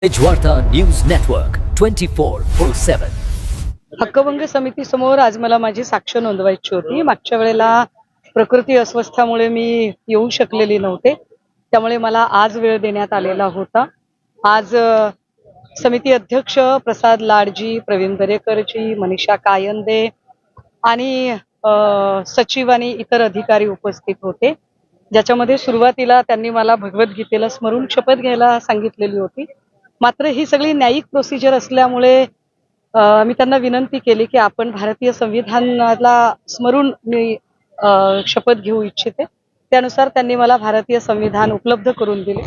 वार्ता news network 24/7. हक्कभंग समिती समोर आज मला माझी साक्ष नोंदवायची होती. मागच्या वेळेला प्रकृती अस्वस्थामुळे मी येऊ शकलेली नव्हते, त्यामुळे मला आज वेळ देण्यात आलेला होता. आज समिती अध्यक्ष प्रसाद लाडजी, प्रवीण दरेकरजी, मनीषा कायंदे आणि सचिव आणि इतर अधिकारी उपस्थित होते, ज्याच्यामध्ये सुरुवातीला त्यांनी मला भगवद्गीतेला स्मरून शपथ घ्यायला सांगितलेली होती. मात्र ही सगळी न्यायिक प्रोसिजर असल्यामुळे मी त्यांना विनंती केली की आपण भारतीय संविधानाला स्मरून मी शपथ घेऊ इच्छिते. त्यानुसार त्यांनी मला भारतीय संविधान उपलब्ध करून दिले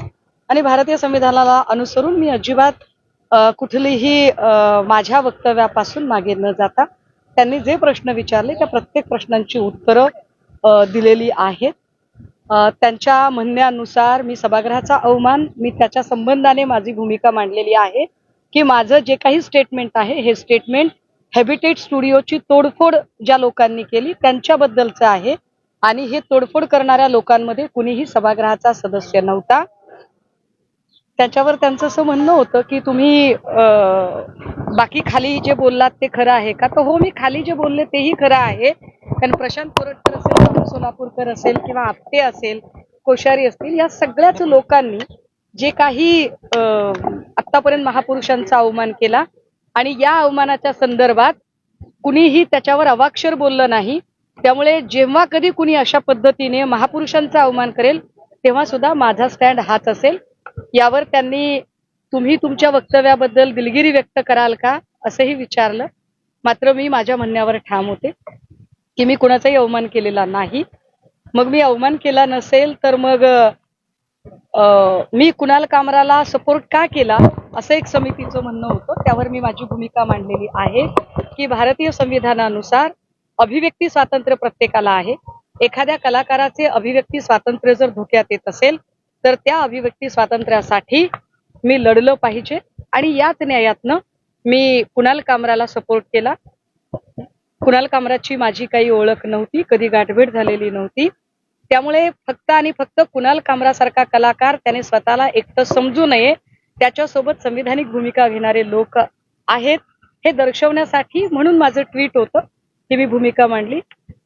आणि भारतीय संविधानाला अनुसरून मी अजिबात कुठलीही माझ्या वक्तव्यापासून मागे न जाता त्यांनी जे प्रश्न विचारले त्या प्रत्येक प्रश्नांची उत्तरं दिलेली आहेत. त्यांच्या म्हणण्यानुसार मी सभागृहाचा अवमान, मी त्याच्या संबंधाने माझी भूमिका मांडलेली आहे की माझं जे काही स्टेटमेंट आहे हे स्टेटमेंट हॅबिटेट स्टुडिओची तोडफोड ज्या लोकांनी केली त्यांच्याबद्दलचं आहे आणि हे तोडफोड करणाऱ्या लोकांमध्ये कुणीही सभागृहाचा सदस्य नव्हता. त्याच्यावर त्यांचं असं म्हणणं होतं की तुम्ही बाकी खाली जे बोललात ते खरं आहे का? तर हो, मी खाली जे बोलले तेही खरं आहे. कारण प्रशांत कोरटकर असेल, अरुण सोलापूरकर असेल किंवा आपटे असेल, कोश्यारी असतील, या सगळ्याच लोकांनी जे काही आतापर्यंत महापुरुषांचा अवमान केला आणि या अवमानाच्या संदर्भात कुणीही त्याच्यावर अवाक्षर बोललं नाही. त्यामुळे जेव्हा कधी कुणी अशा पद्धतीने महापुरुषांचा अवमान करेल तेव्हा सुद्धा माझा स्टँड हाच असेल. यावर त्यांनी तुम्ही तुमच्या वक्तव्याबद्दल दिलगिरी व्यक्त कराल का असंही विचारलं. मात्र मी माझ्या म्हणण्यावर ठाम होते की मी कुणाचाही अवमान केलेला नाही. मग मी अवमान केला नसेल तर मग मी कुणाल कामराला सपोर्ट का केला असं एक समितीचं म्हणणं होतं. त्यावर मी माझी भूमिका मांडलेली आहे की भारतीय संविधानानुसार अभिव्यक्ती स्वातंत्र्य प्रत्येकाला आहे. एखाद्या कलाकाराचे अभिव्यक्ती स्वातंत्र्य जर धोक्यात येत असेल तर त्या अभिव्यक्ती स्वातंत्र्यासाठी मी लढलं पाहिजे आणि याच न्यायातनं मी कुणाल कामराला सपोर्ट केला. कुणाल कामराची माझी काही ओळख नव्हती, कधी गाठभेट झालेली नव्हती. त्यामुळे फक्त आणि फक्त कुणाल कामरासारखा कलाकार त्याने स्वतःला एकटं समजू नये, त्याच्यासोबत संविधानिक भूमिका घेणारे लोक आहेत हे दर्शवण्यासाठी म्हणून माझं ट्विट होतं की मी भूमिका मांडली.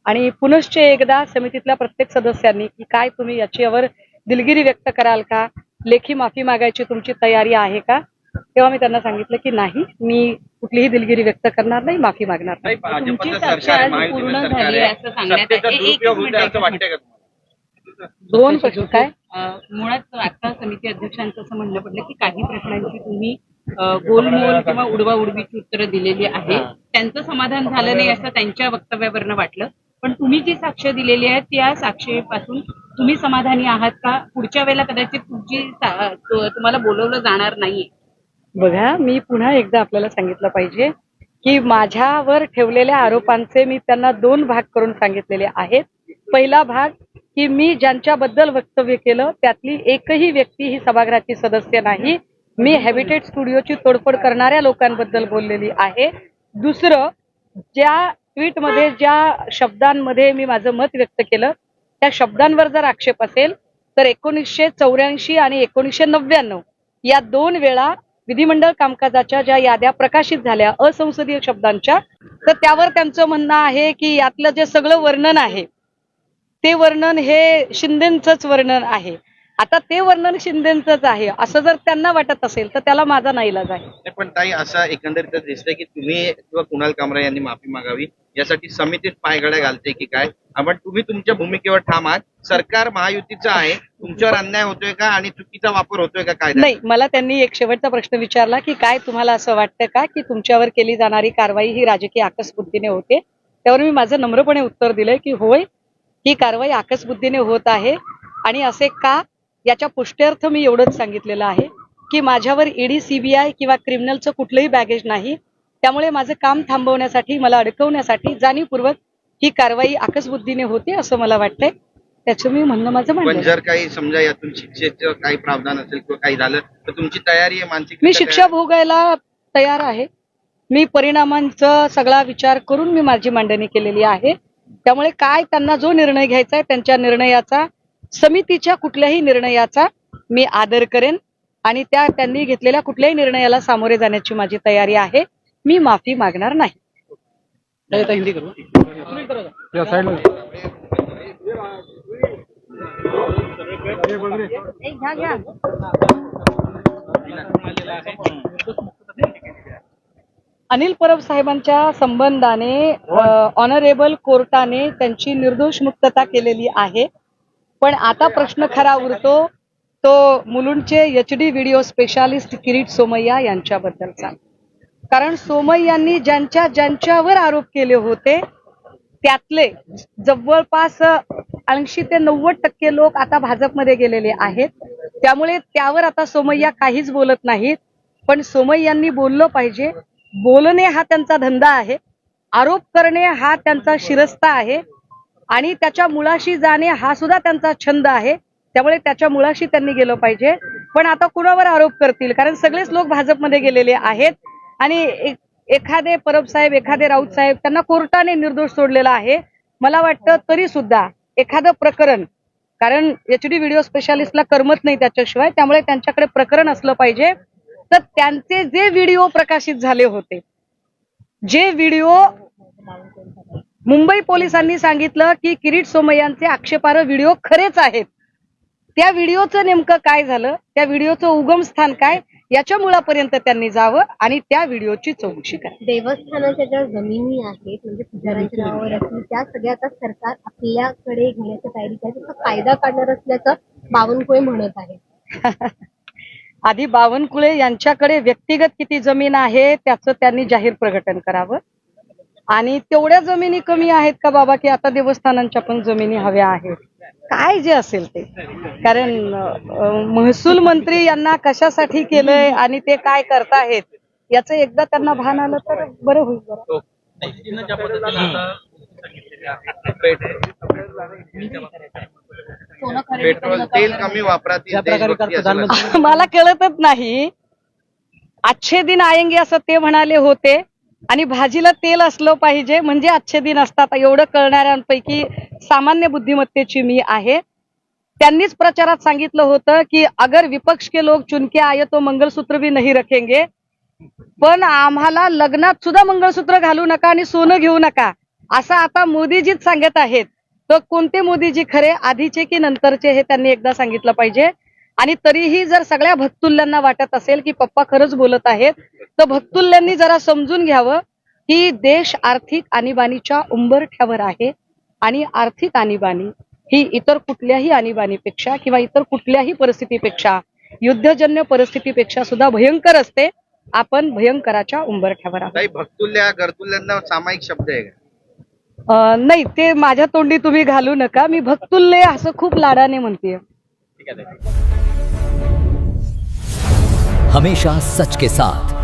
आणि पुनश्च एकदा समितीतल्या प्रत्येक सदस्यांनी की काय तुम्ही याच्यावर दिलगिरी व्यक्त कराल का, लेखी माफी मागायची तुमची तयारी आहे का, तेव्हा मी त्यांना सांगितलं की नाही, मी कुठलीही दिलगिरी व्यक्त करणार नाही, माफी मागणार नाही. तुमची चर्चा आज पूर्ण झाली असं सांगण्यात आहे. दोन प्रश्न काय? मुळात आता समिती अध्यक्षांचं असं म्हणणं पडलं की काही प्रश्नांची तुम्ही गोलमोल किंवा उडवाउडवीची उत्तरं दिलेली आहे, त्यांचं समाधान झालं नाही असं त्यांच्या वक्तव्यावरनं वाटलं. पण तुम्ही जी साक्ष दिलेली आहे त्या साक्षीपासून तुम्ही समाधानी आहात का? पुढच्या वेळेला कदाचित तुम्हाला बोलवलं जाणार नाहीये. बघा, मी पुन्हा एकदा आपल्याला सांगितलं पाहिजे की माझ्यावर ठेवलेल्या आरोपांचे मी त्यांना दोन भाग करून सांगितलेले आहेत. पहिला भाग की मी ज्यांच्याबद्दल वक्तव्य केलं त्यातली एकही व्यक्ती ही सभागृहाची सदस्य नाही. मी हॅबिटेट स्टुडिओची तोडफोड करणाऱ्या लोकांबद्दल बोललेली आहे. दुसरं, ज्या ट्विटमध्ये ज्या शब्दांमध्ये मी माझं मत व्यक्त केलं त्या शब्दांवर जर आक्षेप असेल तर 1984 आणि 1999 या दोन वेळा विधिमंडळ कामकाजाच्या ज्या याद्या प्रकाशित झाल्या असंसदीय शब्दांच्या, तर त्यावर त्यांचं म्हणणं आहे की यातलं जे सगळं वर्णन आहे ते वर्णन हे शिंदेंचंच वर्णन आहे. आता ते वर्णन शिंदेंचंच आहे असं जर त्यांना वाटत असेल तर त्याला माझा नाईलाज आहे. पण ताई, असं एकंदरीत दिसतंय की तुम्ही किंवा कुणाल कामरा यांनी माफी मागावी यासाठी समितीत पायघड्या घालते की काय? आपण तुम्ही तुमच्या भूमिकेवर ठाम आहात. सरकार महायुतीचं आहे, तुमच्यावर अन्याय होतोय का आणि चुकीचा वापर होतोय का काय? नाही, मला त्यांनी एक शेवटचा प्रश्न विचारला की काय तुम्हाला असं वाटतं का की तुमच्यावर केली जाणारी कारवाई ही राजकीय आकसबुद्धीने होते? त्यावर मी माझं नम्रपणे उत्तर दिलंय की होय, ही कारवाई आकसबुद्धीने होत आहे. आणि असे का, याच्या पुष्ट्यर्थ मी एवढंच सांगितलेलं आहे की माझ्यावर ईडी, सीबीआय किंवा क्रिमिनलचं कुठलंही बॅगेज नाही. त्यामुळे माझं काम थांबवण्यासाठी, मला अडकवण्यासाठी जाणीवपूर्वक ही कारवाई आकसबुद्धीने होते असं मला वाटतंय. त्याचं मी म्हणणं माझं पण म्हणणं. जर काही समजा यातून शिक्षेचं काही प्रावधान असेल किंवा काही झालं तर तुमची तयारी आहे मानसिक? मी शिक्षा भोगायला तयार आहे. मी परिणामांचा सगळा विचार करून मी माझी मांडणी केलेली आहे. त्यामुळे काय त्यांना जो निर्णय घ्यायचा आहे त्यांच्या निर्णयाचा, समितीच्या कुठल्याही निर्णयाचा मी आदर करेन. आणि त्यांनी घेतलेल्या कुठल्याही निर्णयाला सामोरे जाण्याची माझी तयारी आहे. मी माफी मागणार नाही. अनिल परब साहेबांच्या संबंधाने ऑनरेबल कोर्टाने त्यांची निर्दोष मुक्तता केलेली आहे. पण आता प्रश्न खरा उरतो तो मुलुंडचे HD video specialist Kirit Somaiya यांच्याबद्दलचा. कारण सोमय्यांनी ज्यांच्यावर आरोप केले होते त्यातले जवळपास 80 ते 90% लोक आता भाजपमध्ये गेलेले आहेत. त्यामुळे त्यावर आता सोमय्या काहीच बोलत नाहीत. पण सोमय्यांनी बोललं पाहिजे. बोलणे हा त्यांचा धंदा आहे, आरोप करणे हा त्यांचा शिरस्ता आहे आणि त्याच्या मुळाशी जाणे हा सुद्धा त्यांचा छंद आहे. त्यामुळे त्याच्या मुळाशी त्यांनी गेलं पाहिजे. पण आता कुणावर आरोप करतील, कारण सगळेच लोक भाजपमध्ये गेलेले आहेत आणि एखादे परब साहेब, एखादे राऊत साहेब त्यांना कोर्टाने निर्दोष सोडलेला आहे. मला वाटतं तरी सुद्धा एखादं प्रकरण, कारण HD व्हिडिओ स्पेशालिस्टला करमत नाही त्याच्याशिवाय, त्यामुळे त्यांच्याकडे प्रकरण असलं पाहिजे. तर त्यांचे जे व्हिडिओ प्रकाशित झाले होते, जे व्हिडिओ मुंबई पोलिसांनी सांगितलं की किरीट सोमय्यांचे आक्षेपार्ह व्हिडिओ खरेच आहेत, त्या व्हिडिओचं नेमकं काय झालं, त्या व्हिडिओचं उगमस्थान काय, याच्या मुळापर्यंत त्यांनी जावं आणि त्या व्हिडिओची चौकशी करावी. देवस्थानाच्या ज्या जमिनी आहेत म्हणजे पुजाऱ्यांच्या नावावर असतील त्या सगळ्या आता सरकार आपल्याकडे घेण्याच्या तयारीत आहे, त्याचा फायदा काढणार असल्याचं बावनकुळे म्हणत आहे. आधी बावनकुळे यांच्याकडे व्यक्तिगत किती जमीन आहे त्याचं त्यांनी जाहीर प्रकटन करावं. आणि तेवढ्या जमिनी कमी आहेत का बाबा की आता देवस्थानांच्या पण जमिनी हव्या आहेत, काय जे असेल ते. कारण महसूल मंत्री यांना कशासाठी केलंय आणि ते काय करतायत याचं एकदा त्यांना भान आलं तर बरं होईल. पेट्रोल तेल कमी वापरातील मला कळतच नाही. अच्छे दिन आएंगे असं ते म्हणाले होते आणि भाजीला तेल असलं पाहिजे म्हणजे अच्छे दिन असतात, एवढं कळणाऱ्यांपैकी सामान्य बुद्धिमत्तेची मी आहे. त्यांनीच प्रचारात सांगितलं होतं की अगर विपक्ष के लोग चुनके आए तो मंगलसूत्र भी नहीं रखेंगे, पण आम्हाला लग्नात सुद्धा मंगळसूत्र घालू नका आणि सोनं घेऊ नका असं आता मोदीजीच सांगत आहेत. तर कोणते मोदीजी खरे, आधीचे की नंतरचे, हे त्यांनी एकदा सांगितलं पाहिजे. आणि तरीही जर सगळ्या भक्तुल्यांना वाटत असेल की पप्पा खरंच बोलत आहेत तर भक्तुल्यांनी जरा समजून घ्यावं की देश आर्थिक आणीबाणीच्या उंबरठ्यावर आहे आणि आर्थिक आणीबाणी ही इतर कुठल्याही आणीबाणीपेक्षा किंवा इतर कुठल्याही परिस्थितीपेक्षा, युद्धजन्य परिस्थितीपेक्षा सुद्धा भयंकर असते. आपण भयंकराच्या उंबरठ्यावर आहोत. भक्तुल्या गरतुल्यांना सामायिक शब्द आहे का? नाही, ते माझ्या तोंडी तुम्ही घालू नका. मी भक्तुल्य असं खूप लाडाने म्हणते. हमेशा सच के साथ